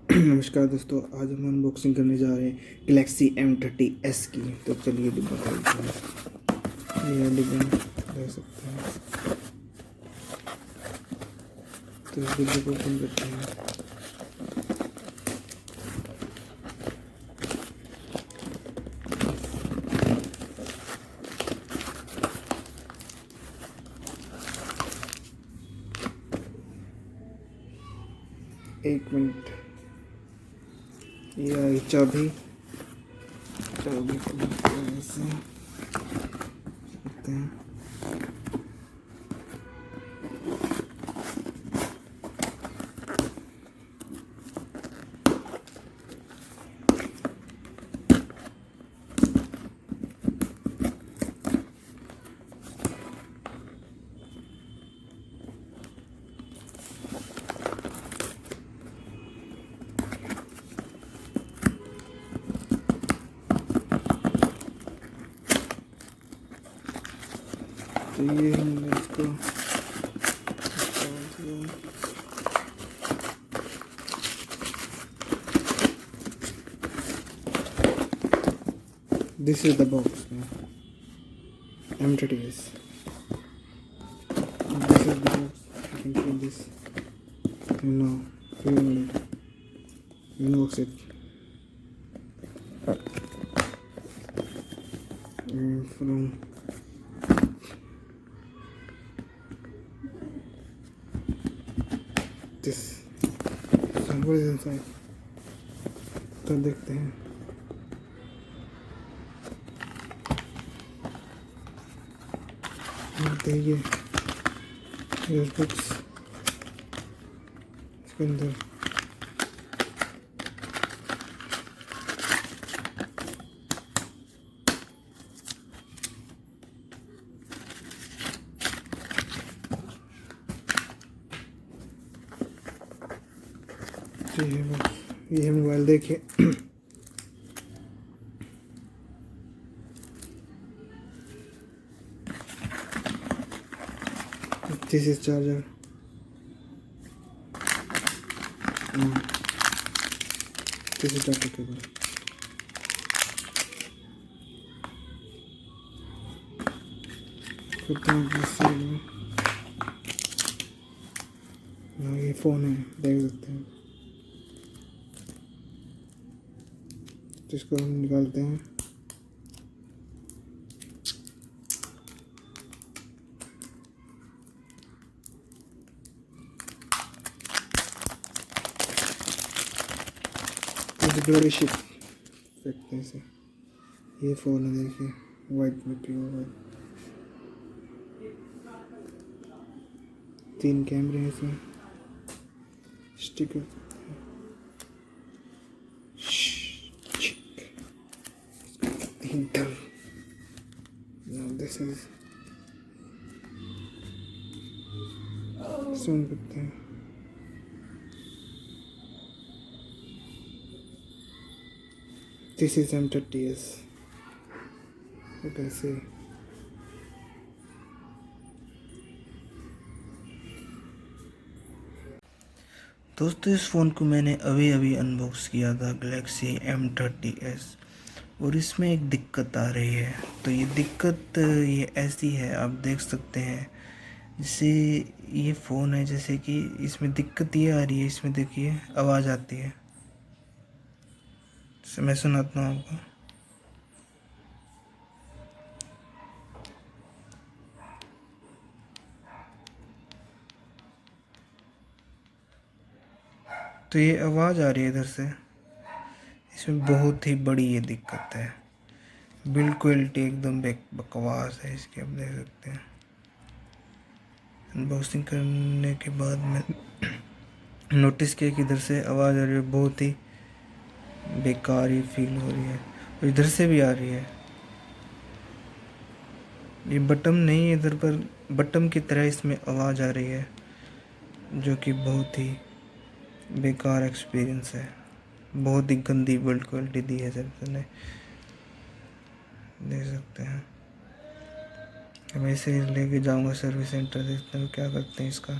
नमस्कार दोस्तों, आज हम अनबॉक्सिंग करने जा रहे हैं गैलेक्सी M30s की। तो चलिए डिब्बा खोलते हैं। ये डिब्बा देख सकते हैं। तो इस डिब्बे को ओपन करते हैं। एक मिनट, ये आई चाबी। चाबी को ऐसे करते हैं। तो ये हमने इसको this is the box M30s. This is the box. You can see this. No, unbox it. From this, so what is inside? तो देखते हैं। ये बुक्स इसके अंदर ये मोबाइल देखिए। This is charger. This is data cable. ये phone है, देख सकते हैं। इसको हम निकालते हैं। ग्लोरी शीट फेंकते हैं इसे। ये फ़ोन है, देखिए, वाइट में प्योर वाइट। 3 कैमरे हैं इसमें। Sticker Intel. Now this is सुन सकते हैं। This is M30s. You can see. दोस्तों, इस फ़ोन को मैंने अभी अनबॉक्स किया था, गैलेक्सी M30s, और इसमें एक दिक्कत आ रही है। तो ये दिक्कत ये ऐसी है, आप देख सकते हैं। जैसे ये फ़ोन है, जैसे कि इसमें दिक्कत ये आ रही है, इसमें देखिए आवाज़ आती है। जैसे मैं सुनाता हूँ आपको। तो ये आवाज़ आ रही है इधर से। इसमें बहुत ही बड़ी ये दिक्कत है। बिल्ड क्वालिटी एकदम बकवास है इसकी, आप देख सकते हैं। अनबॉक्सिंग करने के बाद मैं नोटिस किया कि इधर से आवाज़ आ रही है, बहुत ही बेकार ही फील हो रही है। और इधर से भी आ रही है। ये बटन नहीं, इधर पर बटन की तरह इसमें आवाज़ आ रही है, जो कि बहुत ही बेकार एक्सपीरियंस है। बहुत ही गंदी बिल्ड क्वालिटी दी है सर ने, देख सकते हैं। मैं इसे लेके जाऊंगा सर्विस सेंटर, देखते हैं क्या करते हैं इसका।